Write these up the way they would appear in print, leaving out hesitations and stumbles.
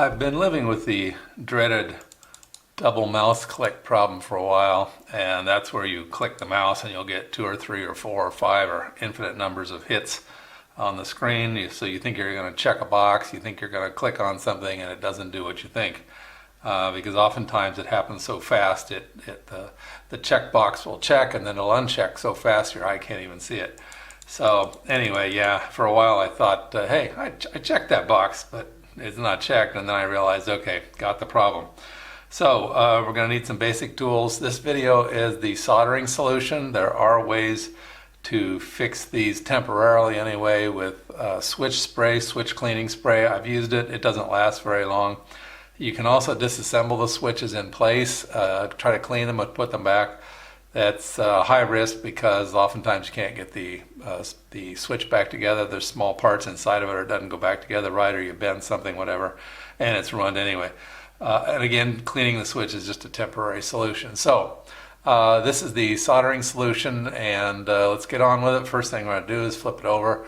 I've been living with the dreaded double mouse click problem for a while, and that's where you click the mouse and you'll get 2 or 3 or 4 or 5 or infinite numbers of hits on the screen. So you think you're going to check a box, you think you're going to click on something, and it doesn't do what you think. Because oftentimes it happens so fast, the checkbox will check and then it'll uncheck so fast your eye can't even see it. So anyway, yeah, for a while I thought, hey, I checked that box, but it's not checked, and then I realized, okay, got the problem. So we're going to need some basic tools. This video is the soldering solution. There are ways to fix these temporarily anyway with switch spray, switch cleaning spray. I've used it. It doesn't last very long. You can also disassemble the switches in place, try to clean them and put them back. That's high risk because oftentimes you can't get the switch back together. There's small parts inside of it, or it doesn't go back together right, or you bend something, whatever, and it's ruined anyway. And again, cleaning the switch is just a temporary solution. So this is the soldering solution, and let's get on with it. First thing we're going to do is flip it over,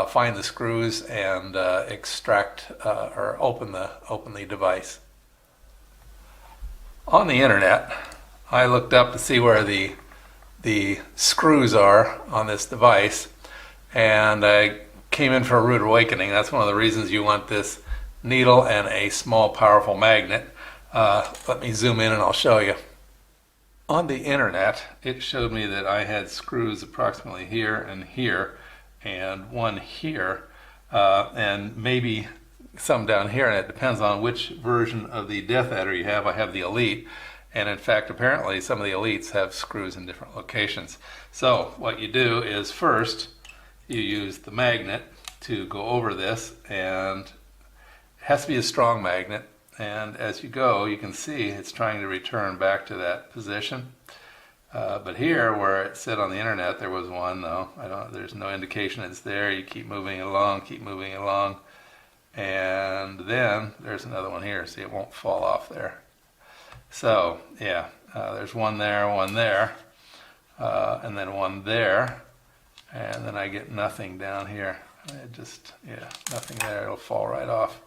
find the screws, and extract or open the device. On the internet, I looked up to see where the screws are on this device, and I came in for a rude awakening. That's one of the reasons you want this needle and a small powerful magnet. Let me zoom in and I'll show you. On the internet, it showed me that I had screws approximately here and one here, and maybe some down here, and it depends on which version of the Deathadder you have. I have the Elite, and in fact apparently some of the Elites have screws in different locations. So what you do is first you use the magnet to go over this, and it has to be a strong magnet, and as you go you can see it's trying to return back to that position. But here where it said on the internet there was one, though there's no indication it's there. You keep moving it along, and then there's another one here. See, it won't fall off there. So yeah, there's one there, and then one there, and then I get nothing down here. Nothing there. It'll fall right off.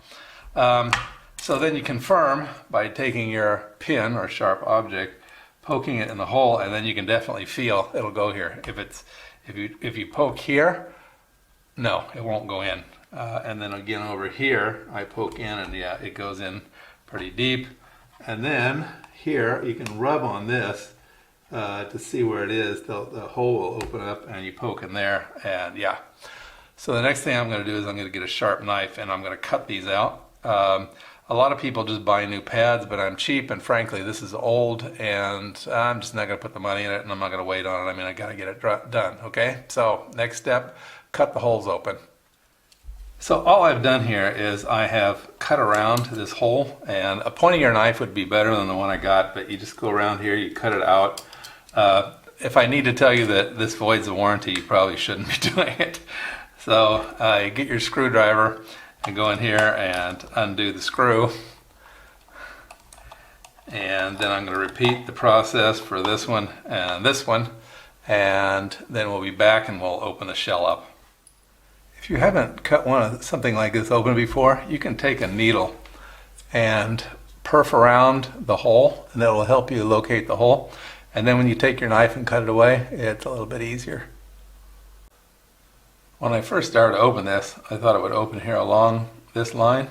So then you confirm by taking your pin or sharp object, poking it in the hole, and then you can definitely feel it'll go here. If you poke here, no, it won't go in. And then again over here, I poke in, and yeah, it goes in pretty deep. And then here you can rub on this to see where it is. The hole will open up, and you poke in there, and yeah. So the next thing I'm going to do is I'm going to get a sharp knife, and I'm going to cut these out. A lot of people just buy new pads, but I'm cheap, and frankly this is old, and I'm just not going to put the money in it, and I'm not going to wait on it. I mean, I got to get it done. Okay, so next step, cut the holes open. So all I've done here is I have cut around this hole, and a pointing your knife would be better than the one I got, but you just go around here, you cut it out. If I need to tell you that this voids the warranty, you probably shouldn't be doing it. So you get your screwdriver and go in here and undo the screw, and then I'm going to repeat the process for this one, and then we'll be back and we'll open the shell up. If you haven't cut something like this open before, you can take a needle and perf around the hole, and that will help you locate the hole. And then when you take your knife and cut it away, it's a little bit easier. When I first started to open this, I thought it would open here along this line.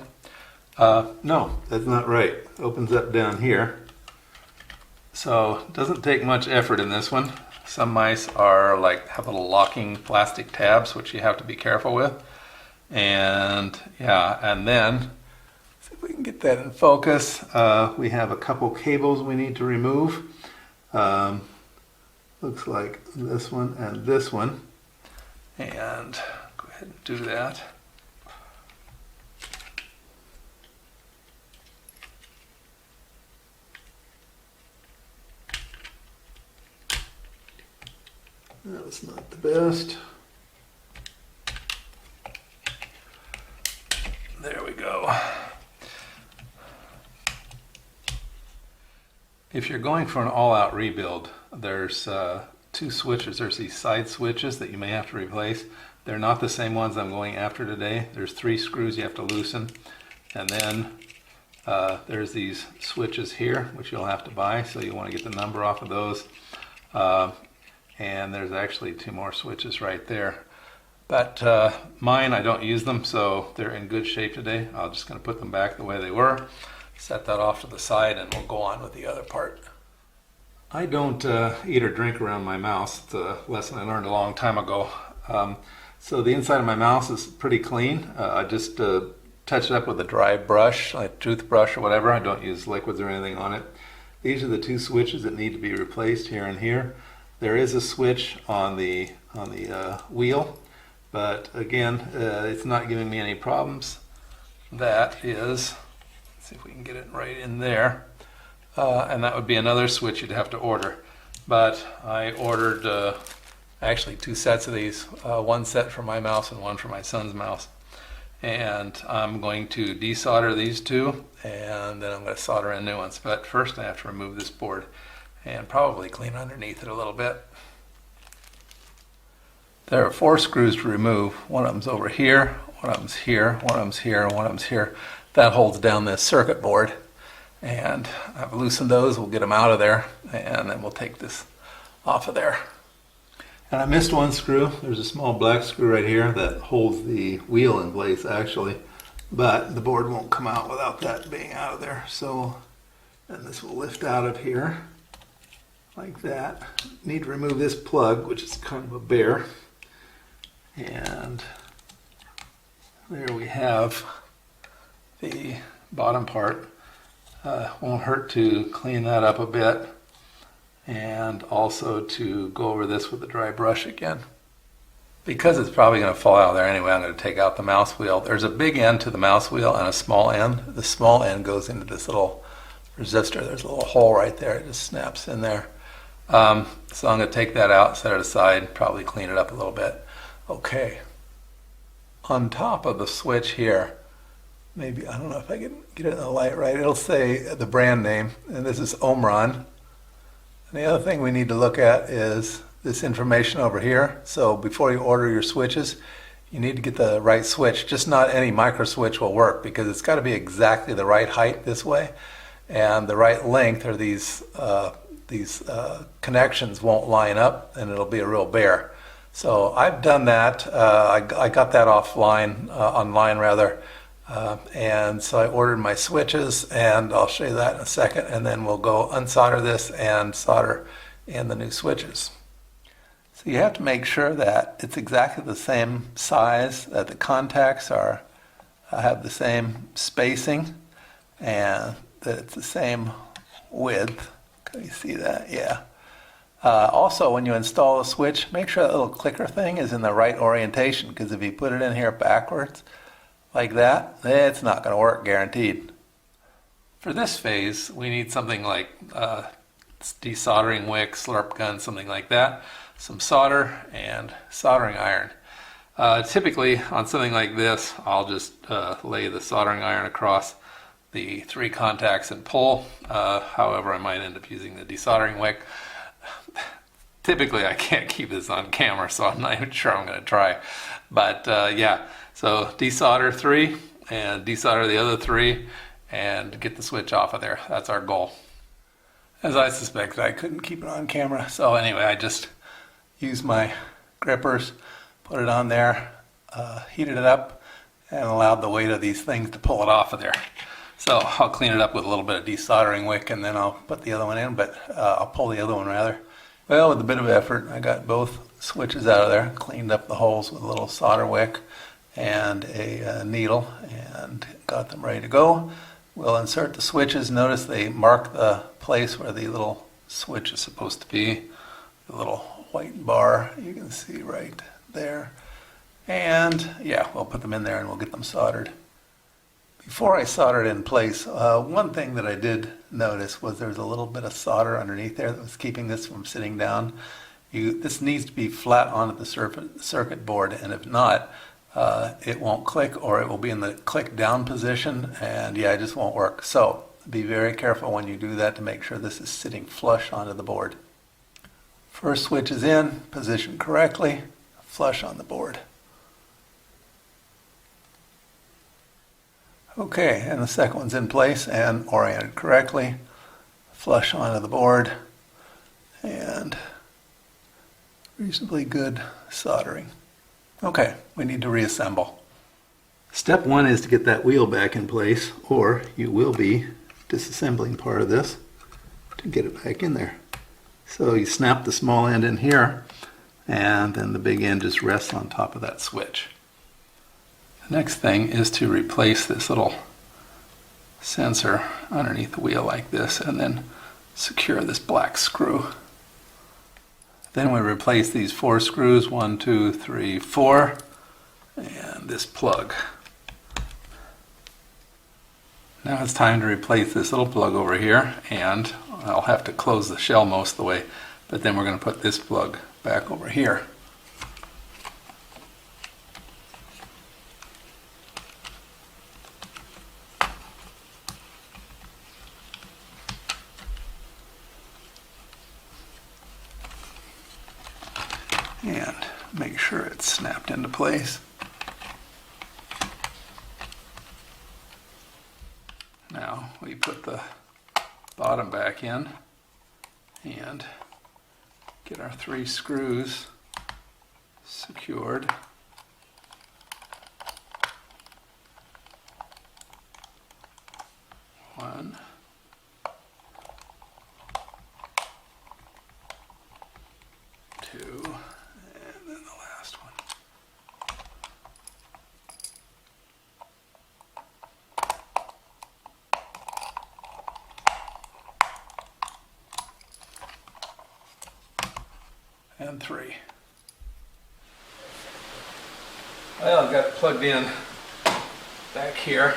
No, that's not right. It opens up down here. So it doesn't take much effort in this one. Some mice have little locking plastic tabs, which you have to be careful with. And yeah, and then, see if we can get that in focus. We have a couple cables we need to remove. Looks like this one and this one. And go ahead and do that. That was not the best. There we go. If you're going for an all-out rebuild, there's 2 switches. There's these side switches that you may have to replace. They're not the same ones I'm going after today. There's 3 screws you have to loosen, and then There's these switches here, which you'll have to buy, so you want to get the number off of those. And there's actually 2 more switches right there. But mine, I don't use them, so they're in good shape today. I'm just going to put them back the way they were, set that off to the side, and we'll go on with the other part. I don't eat or drink around my mouse. It's a lesson I learned a long time ago. So the inside of my mouse is pretty clean. I just touch it up with a dry brush, like a toothbrush or whatever. I don't use liquids or anything on it. These are the 2 switches that need to be replaced here and here. There is a switch on the wheel, but again, it's not giving me any problems. That is, let's see if we can get it right in there. And that would be another switch you'd have to order. But I ordered actually 2 sets of these, 1 set for my mouse and 1 for my son's mouse. And I'm going to desolder these 2, and then I'm going to solder in new ones. But first I have to remove this board and probably clean underneath it a little bit. There are 4 screws to remove. One of them's over here, one of them's here, one of them's here, and one of them's here. That holds down this circuit board. And I've loosened those, we'll get them out of there, and then we'll take this off of there. And I missed 1 screw. There's a small black screw right here that holds the wheel in place actually, but the board won't come out without that being out of there. So, and this will lift out of here like that. Need to remove this plug, which is kind of a bear. And there we have the bottom part. Won't hurt to clean that up a bit, and also to go over this with a dry brush again. Because it's probably going to fall out of there anyway, I'm going to take out the mouse wheel. There's a big end to the mouse wheel and a small end. The small end goes into this little resistor. There's a little hole right there. It just snaps in there. So I'm going to take that out, set it aside, probably clean it up a little bit. Okay. On top of the switch here, maybe, I don't know if I can get it in the light right, it'll say the brand name, and this is Omron. And the other thing we need to look at is this information over here. So before you order your switches, you need to get the right switch. Just not any micro switch will work, because it's got to be exactly the right height this way, and the right length, or these connections won't line up, and it'll be a real bear. So I've done that. I got that offline, online rather. And so I ordered my switches, and I'll show you that in a second, and then we'll go unsolder this and solder in the new switches. So you have to make sure that it's exactly the same size, that the contacts have the same spacing, and that it's the same width. Can you see that? Yeah. Also, when you install a switch, make sure that little clicker thing is in the right orientation, because if you put it in here backwards, like that, it's not going to work, guaranteed. For this phase, we need something like desoldering wick, slurp gun, something like that, some solder, and soldering iron. Typically, on something like this, I'll just lay the soldering iron across the 3 contacts and pull. However, I might end up using the desoldering wick. Typically, I can't keep this on camera, so I'm not even sure I'm going to try. But yeah, so desolder 3 and desolder the other 3 and get the switch off of there. That's our goal. As I suspected, I couldn't keep it on camera. So anyway, I just used my grippers, put it on there, heated it up, and allowed the weight of these things to pull it off of there. So I'll clean it up with a little bit of desoldering wick, and then I'll put the other one in, but I'll pull the other one rather. Well, with a bit of effort, I got both switches out of there, cleaned up the holes with a little solder wick and a needle, and got them ready to go. We'll insert the switches. Notice they mark the place where the little switch is supposed to be. The little white bar you can see right there. And yeah, we'll put them in there and we'll get them soldered. Before I soldered in place, one thing that I did notice was there was a little bit of solder underneath there that was keeping this from sitting down. This needs to be flat onto the circuit board, and if not, it won't click, or it will be in the click down position, and yeah, it just won't work. So be very careful when you do that to make sure this is sitting flush onto the board. First switch is in, positioned correctly, flush on the board. Okay, and the second one's in place and oriented correctly. Flush onto the board, and reasonably good soldering. Okay, we need to reassemble. Step one is to get that wheel back in place, or you will be disassembling part of this to get it back in there. So you snap the small end in here, and then the big end just rests on top of that switch. The next thing is to replace this little sensor underneath the wheel like this, and then secure this black screw. Then we replace these 4 screws, 1, 2, 3, 4, and this plug. Now it's time to replace this little plug over here, and I'll have to close the shell most of the way, but then we're going to put this plug back over here. And make sure it's snapped into place. Now we put the bottom back in and get our 3 screws secured. One, two, and then the last one. And 3. Well, I've got it plugged in back here,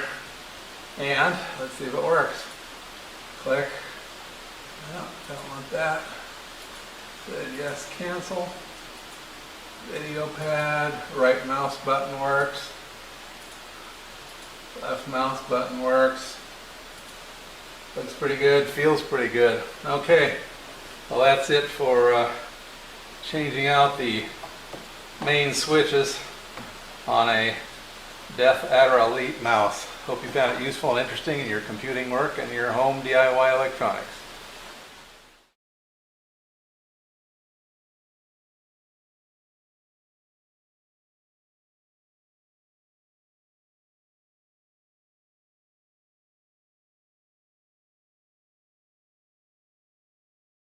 and let's see if it works. Click. No, don't want that. Said yes, cancel. Video pad, right mouse button works. Left mouse button works. Looks pretty good, feels pretty good. Okay, well that's it for changing out the main switches on a Deathadder Elite mouse. Hope you found it useful and interesting in your computing work and your home DIY electronics.